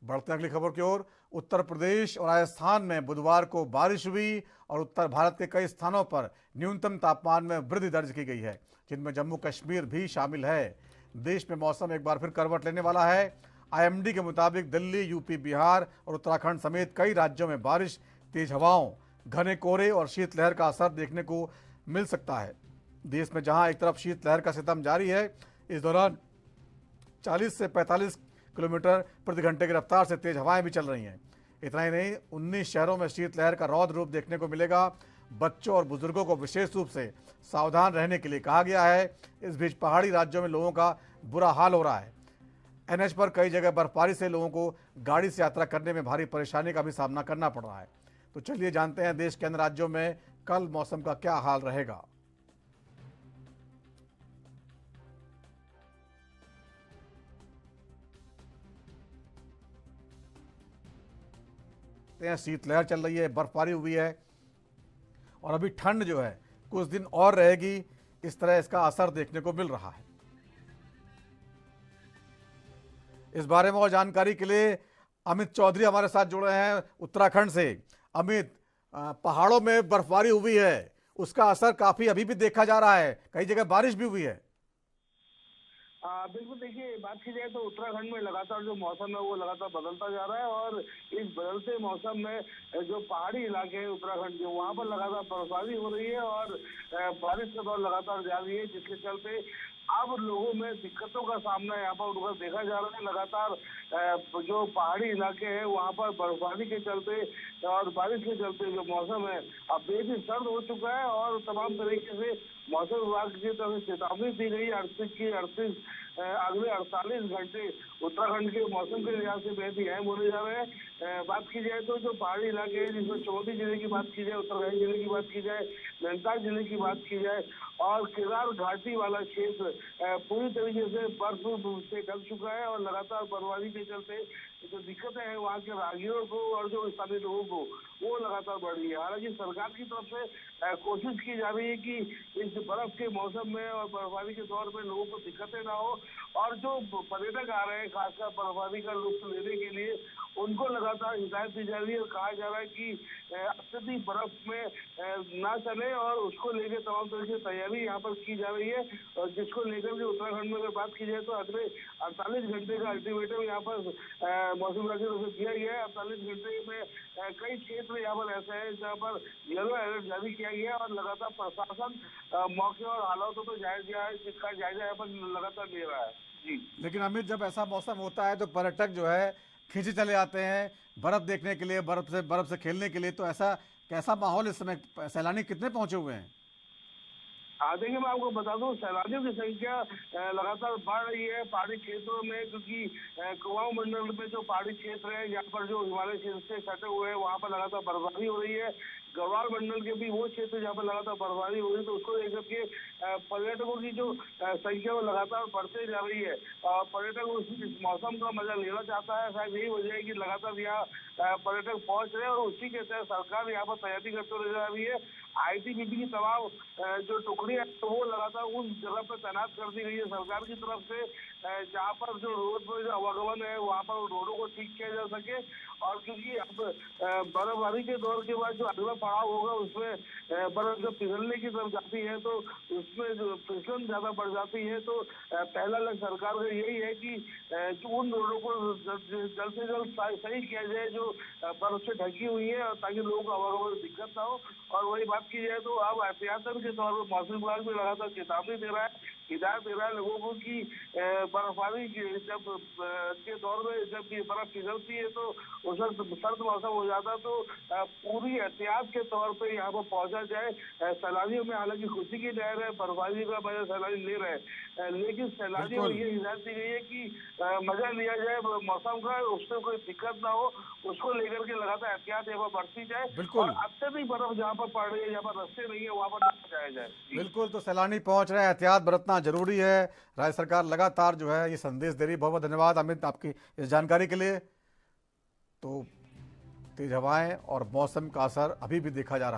बढ़ते हैं अगली खबर की ओर। उत्तर प्रदेश और राजस्थान में बुधवार को बारिश हुई और उत्तर भारत के कई स्थानों पर न्यूनतम तापमान में वृद्धि दर्ज की गई है, जिनमें जम्मू कश्मीर भी शामिल है। देश में मौसम एक बार फिर करवट लेने वाला है। आईएमडी के मुताबिक दिल्ली, यूपी, बिहार और उत्तराखंड समेत कई राज्यों में बारिश, तेज हवाओं, घने कोहरे और शीतलहर का असर देखने को मिल सकता है। देश में जहां एक तरफ शीतलहर का सितम जारी है, इस दौरान 40 से 45 किलोमीटर प्रति घंटे की रफ्तार से तेज हवाएं भी चल रही हैं। इतना ही नहीं, 19 शहरों में शीतलहर का रौद्र रूप देखने को मिलेगा। बच्चों और बुजुर्गों को विशेष रूप से सावधान रहने के लिए कहा गया है। इस बीच पहाड़ी राज्यों में लोगों का बुरा हाल हो रहा है। एनएच पर कई जगह बर्फबारी से लोगों को गाड़ी से यात्रा करने में भारी परेशानी का भी सामना करना पड़ रहा है। तो चलिए जानते हैं देश के अन्य राज्यों में कल मौसम का क्या हाल रहेगा। शीतलहर चल रही है, बर्फबारी हुई है और अभी ठंड जो है कुछ दिन और रहेगी। इस तरह इसका असर देखने को मिल रहा है। इस बारे में और जानकारी के लिए अमित चौधरी हमारे साथ जुड़े हैं उत्तराखंड से। अमित, पहाड़ों में बर्फबारी हुई है, उसका असर काफी अभी भी देखा जा रहा है, कई जगह बारिश भी हुई है। बिल्कुल, देखिए बात की जाए तो उत्तराखंड में लगातार जो मौसम है वो लगातार बदलता जा रहा है और इस बदलते मौसम में जो पहाड़ी इलाके हैं उत्तराखंड के, वहां पर लगातार बर्फबारी हो रही है और बारिश का दौर लगातार जारी है, जिसके चलते अब लोगों में दिक्कतों का सामना यहाँ पर उनका देखा जा रहा है। लगातार जो पहाड़ी इलाके हैं वहाँ पर बर्फबारी के चलते और बारिश के चलते जो मौसम है अब बेहद सर्द हो चुका है और तमाम तरीके से मौसम विभाग की तरफ से चेतावनी दी गई 38 अगले 48 घंटे उत्तराखंड के मौसम के लिहाज से बेहद ही अहम होने जा रहे हैं। बात की जाए तो जो पहाड़ी इलाके हैं, जिसमें चमोली जिले की बात की जाए, उत्तरकाशी जिले की बात की जाए, नैनीताल जिले की बात की जाए और केदार घाटी वाला क्षेत्र पूरी तरीके से बर्फ से ढक चुका है और लगातार बर्फबारी के चलते जो दिक्कतें हैं वहाँ के राहगीरों को और जो स्थानीय लोगों को वो लगातार बढ़ रही है। हालांकि सरकार की तरफ से कोशिश की जा रही है कि इस बर्फ के मौसम में और बर्फबारी के दौर में लोगों को दिक्कतें ना हो और जो पर्यटक आ रहे हैं खासकर बर्फबारी का लुत्फ लेने के लिए उनको लगातार हिदायत दी जा रही है और कहा जा रहा है कि अत्यधिक बर्फ में ना चले और उसको लेकर तमाम तरह की तैयारी यहाँ पर की जा रही है। और जिसको लेकर के उत्तराखंड में अगर बात की जाए तो अगले 48 घंटे का अल्टीमेटम यहाँ पर मौसम विभाग की तरफ से दिया गया है। 48 घंटे में कई क्षेत्र यहाँ पर ऐसे हैं जहाँ पर येलो अलर्ट जारी किया गया है और लगातार प्रशासन मौके और हालातों पर जिसका जायजा यहाँ पर लगातार ले रहा है। जी, लेकिन अमित, जब ऐसा मौसम होता है तो पर्यटक जो है खींचे चले आते हैं बर्फ देखने के लिए, बर्फ से खेलने के लिए। तो ऐसा कैसा माहौल इस समय, सैलानी कितने पहुंचे हुए हैं? देखिए मैं आपको बता दूं, सैलानियों की संख्या लगातार बढ़ रही है पहाड़ी क्षेत्रों में, क्योंकि कुमाऊं मंडल में जो पहाड़ी क्षेत्र है यहाँ पर जो हिमालय क्षेत्र से सटे हुए हैं वहाँ पर लगातार बर्फबारी हो रही है। गढ़वाल मंडल के भी वो क्षेत्र जहाँ पर लगातार बर्फबारी हो रही है, तो उसको लेकर के पर्यटकों की जो संख्या वो लगातार बढ़ते जा रही है और पर्यटक इस मौसम का मजा लेना चाहता है। शायद यही वजह है कि लगातार यहाँ पर्यटक पहुंच रहे हैं और उसी के तहत सरकार यहाँ पर तैयारी करते रह जा रही है। आईटीबीपी की तमाम जो टुकड़ी है तो वो लगातार उस जगह पर तैनात कर दी गई है सरकार की तरफ से, जहाँ पर जो रोड पर जो आवागमन है वहाँ पर रोडों को ठीक किया जा सके। और क्योंकि अब बर्फबारी के दौर के बाद जो अगला पड़ाव होगा उसमें बर्फ जब पिघलने की तरफ जाती है तो उसमें जो फिसलन ज्यादा बढ़ जाती है। तो पहला लक्ष्य सरकार का यही है कि उन रोडों को जल्द से जल्द सही किया जाए जो बर्फ से ढकी हुई है, ताकि लोगों को आवागमन में दिक्कत ना हो। और वही बात की जाए तो अब एहतियातन के तौर पर मौसम विभाग भी लगातार चेतावनी दे रहा है, हिदायत दे रहा है लोगों को कि बर्फबारी जब के दौर में जब ये बर्फ पिघलती है तो उस वक्त सर्द मौसम हो जाता है, तो पूरी एहतियात के तौर पे यहाँ पर पहुंचा जाए। सैलानियों में हालांकि खुशी की लहर है, बर्फबारी का मजा सैलानी ले रहे हैं, लेकिन सैलानियों को ये हिदायत दी गई है कि मजा लिया जाए मौसम का, उसमें कोई दिक्कत ना हो, उसको लेकर के लगातार एहतियात यहाँ पर बरती जाए और अत्यधिक बर्फ जहाँ पर पड़ रही है, जहाँ पर रास्ते नहीं है, वहाँ पर ना जाया जाए। बिल्कुल, तो सैलानी पहुंच रहे हैं, एहतियात बरतना जरूरी है। राज्य सरकार लगातार जो है ये संदेश दे रही है। बहुत बहुत धन्यवाद अमित आपकी इस जानकारी के लिए। तो तेज हवाएं और मौसम का असर अभी भी देखा जा रहा है।